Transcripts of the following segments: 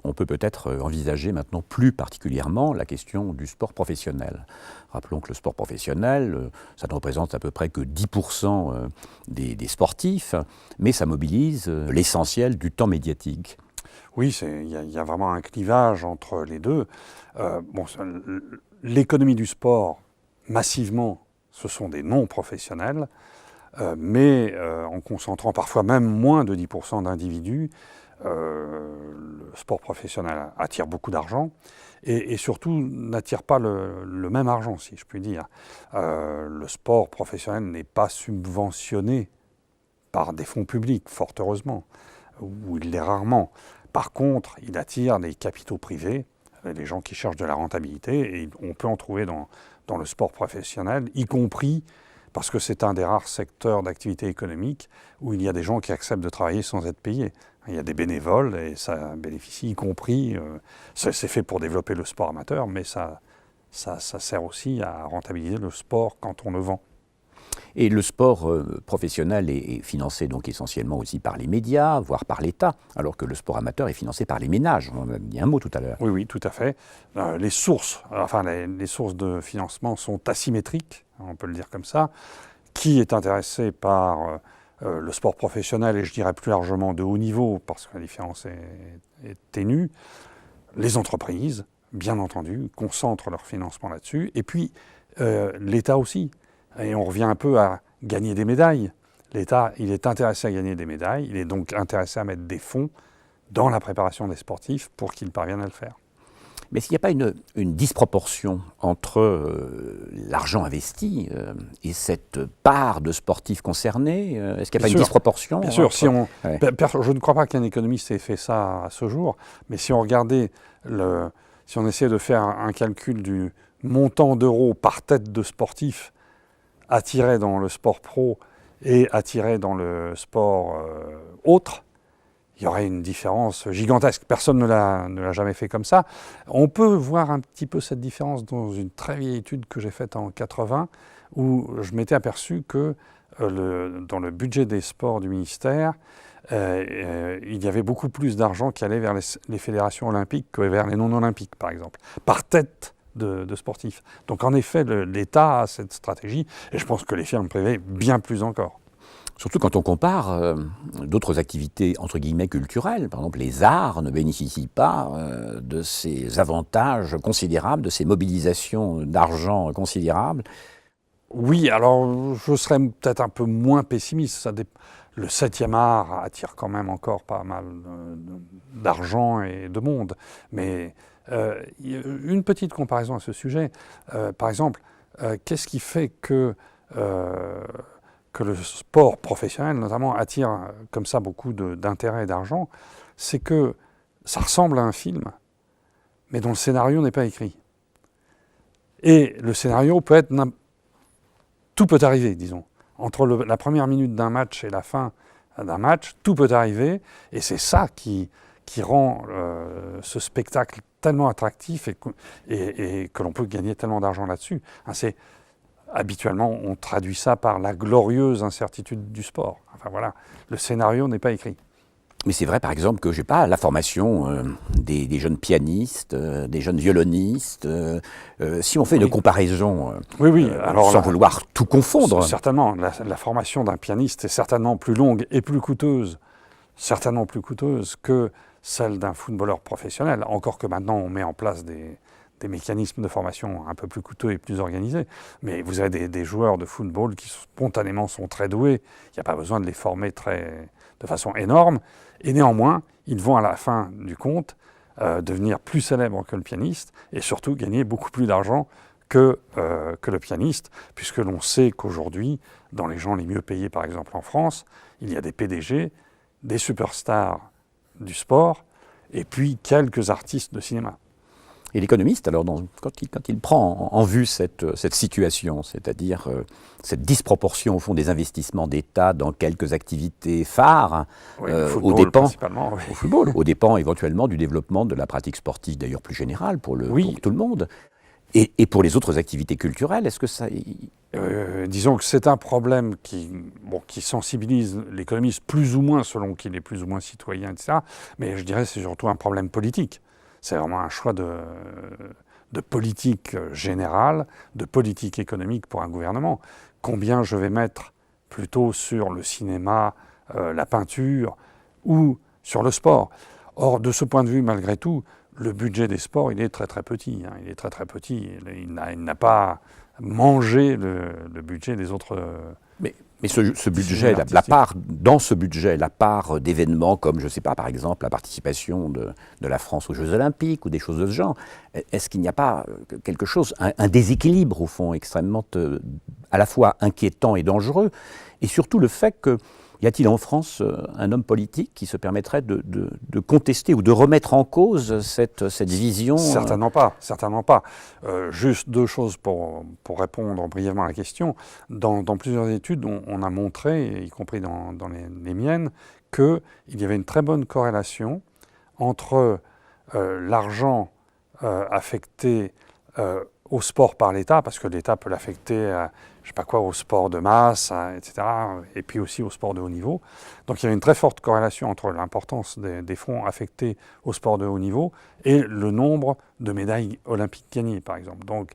on peut peut-être envisager maintenant plus particulièrement la question du sport professionnel. Rappelons que le sport professionnel, ça ne représente à peu près que 10% des sportifs, mais ça mobilise l'essentiel du temps médiatique. Oui, il y a vraiment un clivage entre les deux. L'économie du sport, massivement, ce sont des non-professionnels, mais en concentrant parfois même moins de 10% d'individus, le sport professionnel attire beaucoup d'argent et surtout n'attire pas le même argent, si je puis dire. Le sport professionnel n'est pas subventionné par des fonds publics, fort heureusement, ou il l'est rarement. Par contre, il attire des capitaux privés, les gens qui cherchent de la rentabilité, et on peut en trouver dans le sport professionnel, y compris parce que c'est un des rares secteurs d'activité économique où il y a des gens qui acceptent de travailler sans être payés. Il y a des bénévoles et ça bénéficie, y compris, c'est fait pour développer le sport amateur, mais ça sert aussi à rentabiliser le sport quand on le vend. Et le sport professionnel est financé donc essentiellement aussi par les médias, voire par l'État, alors que le sport amateur est financé par les ménages. On en a dit un mot tout à l'heure. Oui, tout à fait. Les sources de financement sont asymétriques, on peut le dire comme ça. Qui est intéressé par le sport professionnel et je dirais plus largement de haut niveau, parce que la différence est ténue? Les entreprises, bien entendu, concentrent leur financement là-dessus. Et puis, l'État aussi. Et on revient un peu à gagner des médailles. L'État, il est intéressé à gagner des médailles, il est donc intéressé à mettre des fonds dans la préparation des sportifs pour qu'ils parviennent à le faire. Mais s'il n'y a pas une disproportion entre l'argent investi et cette part de sportifs concernés, est-ce qu'il n'y a pas une disproportion? Bien sûr, je ne crois pas qu'un économiste ait fait ça à ce jour, mais si on regardait, si on essayait de faire un calcul du montant d'euros par tête de sportif attiré dans le sport pro et attiré dans le sport autre, il y aurait une différence gigantesque. Personne ne l'a jamais fait comme ça. On peut voir un petit peu cette différence dans une très vieille étude que j'ai faite en 80, où je m'étais aperçu que dans le budget des sports du ministère, il y avait beaucoup plus d'argent qui allait vers les fédérations olympiques que vers les non-olympiques, par exemple, par tête de sportifs. Donc en effet, l'État a cette stratégie, et je pense que les firmes privées, bien plus encore. Surtout quand on compare d'autres activités, entre guillemets, culturelles. Par exemple, les arts ne bénéficient pas de ces avantages considérables, de ces mobilisations d'argent considérables. Oui, alors je serais peut-être un peu moins pessimiste. Le 7e art attire quand même encore pas mal d'argent et de monde. Mais une petite comparaison à ce sujet. Par exemple, qu'est-ce qui fait que le sport professionnel, notamment, attire comme ça beaucoup d'intérêt et d'argent? C'est que ça ressemble à un film, mais dont le scénario n'est pas écrit. Et le scénario peut être... Tout peut arriver, disons. Entre la première minute d'un match et la fin d'un match, tout peut arriver, et c'est ça qui rend ce spectacle tellement attractif et que l'on peut gagner tellement d'argent là-dessus. Habituellement, on traduit ça par la glorieuse incertitude du sport. Enfin voilà, le scénario n'est pas écrit. Mais c'est vrai, par exemple, que, je sais pas, la formation des jeunes pianistes, des jeunes violonistes, si on fait une comparaison, alors sans vouloir tout confondre. Certainement, la formation d'un pianiste est certainement plus longue et plus coûteuse, que celle d'un footballeur professionnel, encore que maintenant on met en place des mécanismes de formation un peu plus coûteux et plus organisés. Mais vous avez des joueurs de football qui spontanément sont très doués, il n'y a pas besoin de les former de façon énorme, et néanmoins, ils vont à la fin du compte devenir plus célèbres que le pianiste, et surtout gagner beaucoup plus d'argent que le pianiste, puisque l'on sait qu'aujourd'hui, dans les gens les mieux payés par exemple en France, il y a des PDG, des superstars du sport, et puis quelques artistes de cinéma. Et l'économiste, alors, quand il prend en vue cette situation, c'est-à-dire cette disproportion au fond des investissements d'État dans quelques activités phares, aux dépens éventuellement du développement de la pratique sportive, d'ailleurs plus générale pour tout le monde, Et pour les autres activités culturelles, est-ce que ça... Disons que c'est un problème qui sensibilise l'économiste plus ou moins selon qu'il est plus ou moins citoyen, etc. Mais je dirais que c'est surtout un problème politique. C'est vraiment un choix de politique générale, de politique économique pour un gouvernement. Combien je vais mettre plutôt sur le cinéma, la peinture ou sur le sport. Or, de ce point de vue, malgré tout, le budget des sports, il est très très petit. Il est très très petit. Il n'a pas mangé le budget des autres. Mais ce budget, dans ce budget, la part d'événements comme, je ne sais pas, par exemple, la participation de la France aux Jeux Olympiques ou des choses de ce genre, est-ce qu'il n'y a pas quelque chose, un déséquilibre au fond extrêmement à la fois inquiétant et dangereux, et surtout le fait que y a-t-il en France un homme politique qui se permettrait de contester ou de remettre en cause cette vision? Certainement pas, certainement pas. Juste deux choses pour répondre brièvement à la question. Dans plusieurs études, on a montré, y compris dans les miennes, qu'il y avait une très bonne corrélation entre l'argent affecté au sport par l'État, parce que l'État peut l'affecter à, je sais pas quoi, au sport de masse, etc., et puis aussi au sport de haut niveau. Donc il y a une très forte corrélation entre l'importance des fonds affectés au sport de haut niveau et le nombre de médailles olympiques gagnées, par exemple. Donc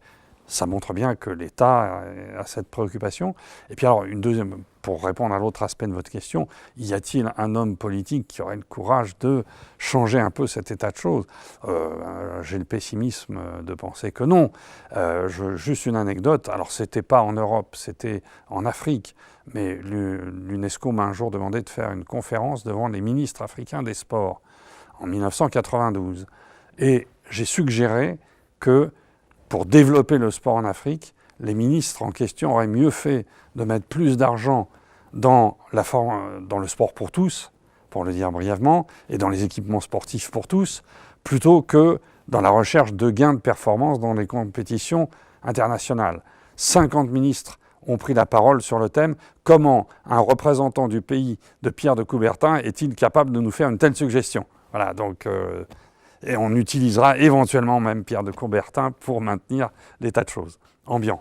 ça montre bien que l'État a cette préoccupation. Et puis alors, une deuxième, pour répondre à l'autre aspect de votre question, y a-t-il un homme politique qui aurait le courage de changer un peu cet état de choses? J'ai le pessimisme de penser que non. Juste une anecdote, alors c'était pas en Europe, c'était en Afrique, mais l'UNESCO m'a un jour demandé de faire une conférence devant les ministres africains des sports, en 1992. Et j'ai suggéré que pour développer le sport en Afrique, les ministres en question auraient mieux fait de mettre plus d'argent dans le sport pour tous, pour le dire brièvement, et dans les équipements sportifs pour tous, plutôt que dans la recherche de gains de performance dans les compétitions internationales. 50 ministres ont pris la parole sur le thème « Comment un représentant du pays de Pierre de Coubertin est-il capable de nous faire une telle suggestion ?» Voilà, donc... et on utilisera éventuellement même Pierre de Coubertin pour maintenir l'état de choses ambiant.